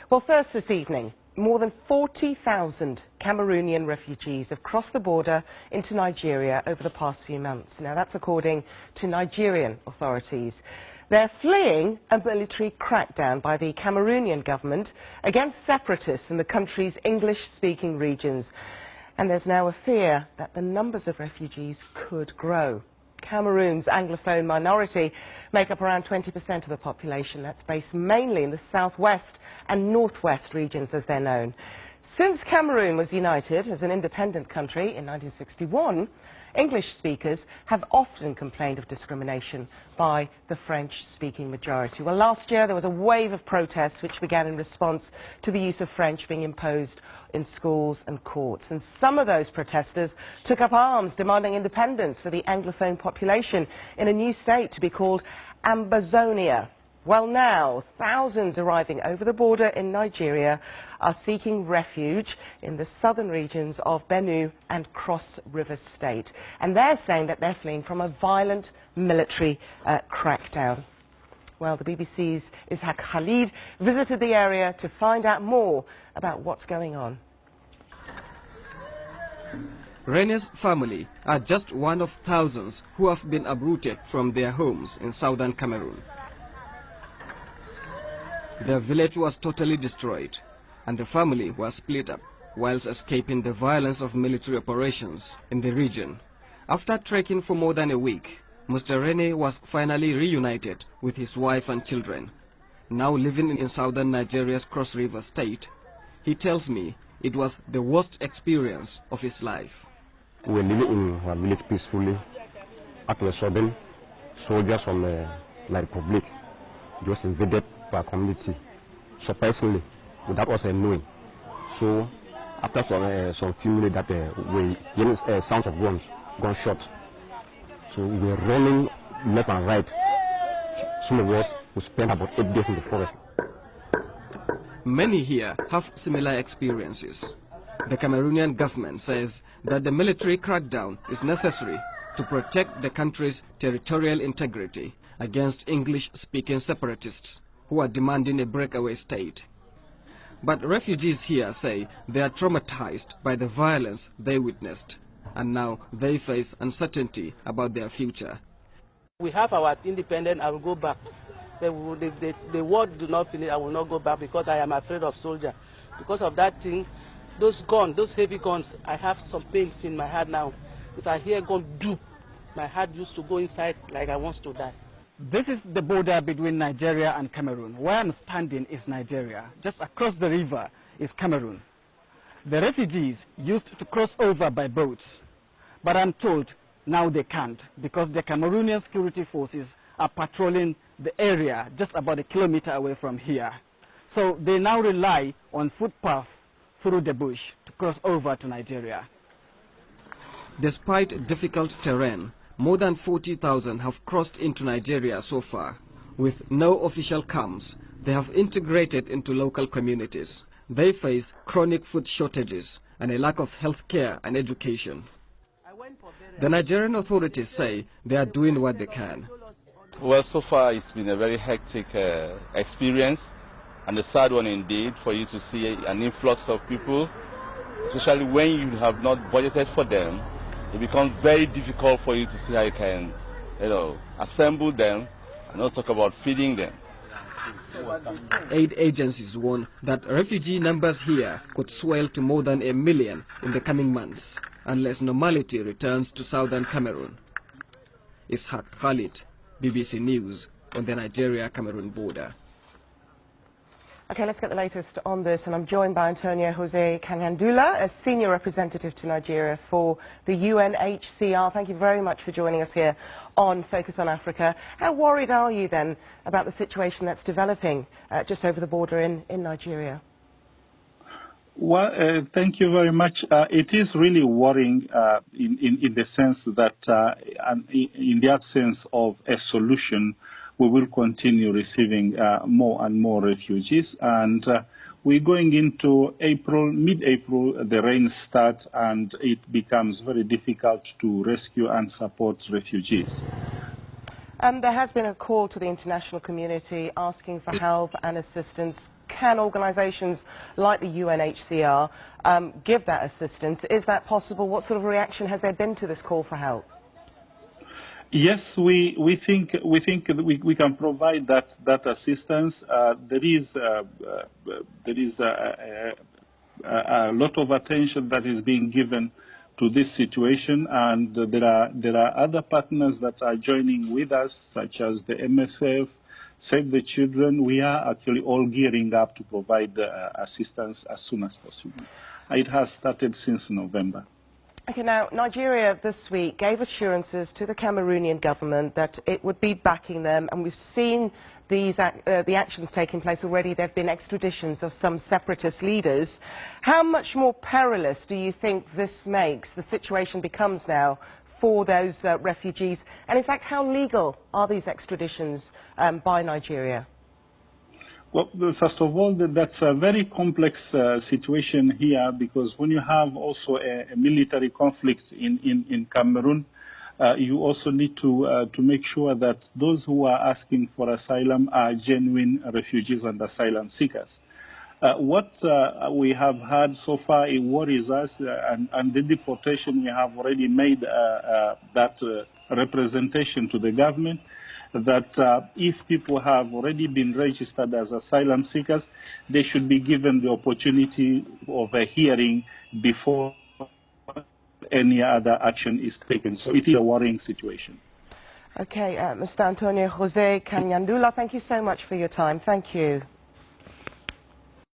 Well, first this evening, more than 40,000 Cameroonian refugees have crossed the border into Nigeria over the past few months. Now, that's according to Nigerian authorities. They're fleeing a military crackdown by the Cameroonian government against separatists in the country's English-speaking regions. And there's now a fear that the numbers of refugees could grow. Cameroon's Anglophone minority make up around 20% of the population. That's based mainly in the southwest and northwest regions, as they're known. Since Cameroon was united as an independent country in 1961, English speakers have often complained of discrimination by the French-speaking majority. Well, last year there was a wave of protests which began in response to the use of French being imposed in schools and courts. And some of those protesters took up arms demanding independence for the Anglophone population in a new state to be called Ambazonia. Well, now, thousands arriving over the border in Nigeria are seeking refuge in the southern regions of Benue and Cross River State. And they're saying that they're fleeing from a violent military crackdown. Well, the BBC's Ishaq Khalid visited the area to find out more about what's going on. Rene's family are just one of thousands who have been uprooted from their homes in southern Cameroon. Their village was totally destroyed, and the family was split up whilst escaping the violence of military operations in the region. After trekking for more than a week, Mr. Rene was finally reunited with his wife and children. Now living in southern Nigeria's Cross River State, he tells me it was the worst experience of his life. We were living in our village peacefully. At the sudden, soldiers from the Republic just invaded our community, surprisingly, without us knowing. So, after some few minutes that we hearing sounds of gunshots, so we were running left and right. Some of us we spent about 8 days in the forest. Many here have similar experiences. The Cameroonian government says that the military crackdown is necessary to protect the country's territorial integrity against English-speaking separatists who are demanding a breakaway state. But refugees here say they are traumatized by the violence they witnessed, and now they face uncertainty about their future. We have our independence, I will go back. The war do not finish, I will not go back because I am afraid of soldiers. Because of that thing, those guns, those heavy guns, I have some pains in my heart now. If I hear gun do, my heart used to go inside like I want to die. This is the border between Nigeria and Cameroon. Where I'm standing is Nigeria. Just across the river is Cameroon. The refugees used to cross over by boats, but I'm told now they can't because the Cameroonian security forces are patrolling the area just about a kilometer away from here. So they now rely on footpath through the bush to cross over to Nigeria. Despite difficult terrain, more than 40,000 have crossed into Nigeria so far. With no official camps, they have integrated into local communities. They face chronic food shortages and a lack of health care and education. The Nigerian authorities say they are doing what they can. Well, so far it's been a very hectic experience, and a sad one indeed for you to see an influx of people, especially when you have not budgeted for them. It becomes very difficult for you to see how you can, assemble them and not talk about feeding them. Aid agencies warn that refugee numbers here could swell to more than 1 million in the coming months unless normality returns to southern Cameroon. Ishaq Khalid, BBC News, on the Nigeria-Cameroon border. Okay, let's get the latest on this, and I'm joined by Antonio Jose Kanyandula, a senior representative to Nigeria for the UNHCR. Thank you very much for joining us here on Focus on Africa. How worried are you then about the situation that's developing just over the border in Nigeria? Well, thank you very much. It is really worrying in the sense that in the absence of a solution, we will continue receiving more and more refugees. And we're going into April, mid-April, the rain starts and it becomes very difficult to rescue and support refugees. There has been a call to the international community asking for help and assistance. Can organisations like the UNHCR give that assistance? Is that possible? What sort of reaction has there been to this call for help? Yes, we think we can provide that assistance. There is a lot of attention that is being given to this situation, and there are other partners that are joining with us, such as the MSF, Save the Children. We are actually all gearing up to provide assistance as soon as possible. It has started since November. Okay, now, Nigeria this week gave assurances to the Cameroonian government that it would be backing them, and we've seen these the actions taking place already. There have been extraditions of some separatist leaders. How much more perilous do you think this makes, the situation becomes now for those refugees? And in fact, how legal are these extraditions by Nigeria? Well, first of all, that's a very complex situation here, because when you have also a military conflict in Cameroon, you also need to make sure that those who are asking for asylum are genuine refugees and asylum seekers. What we have had so far, it worries us, and the deportation, we have already made that representation to the government, that if people have already been registered as asylum seekers, they should be given the opportunity of a hearing before any other action is taken. So it is a worrying situation. Okay, Mr. Antonio Jose Kanyandula, thank you so much for your time. Thank you.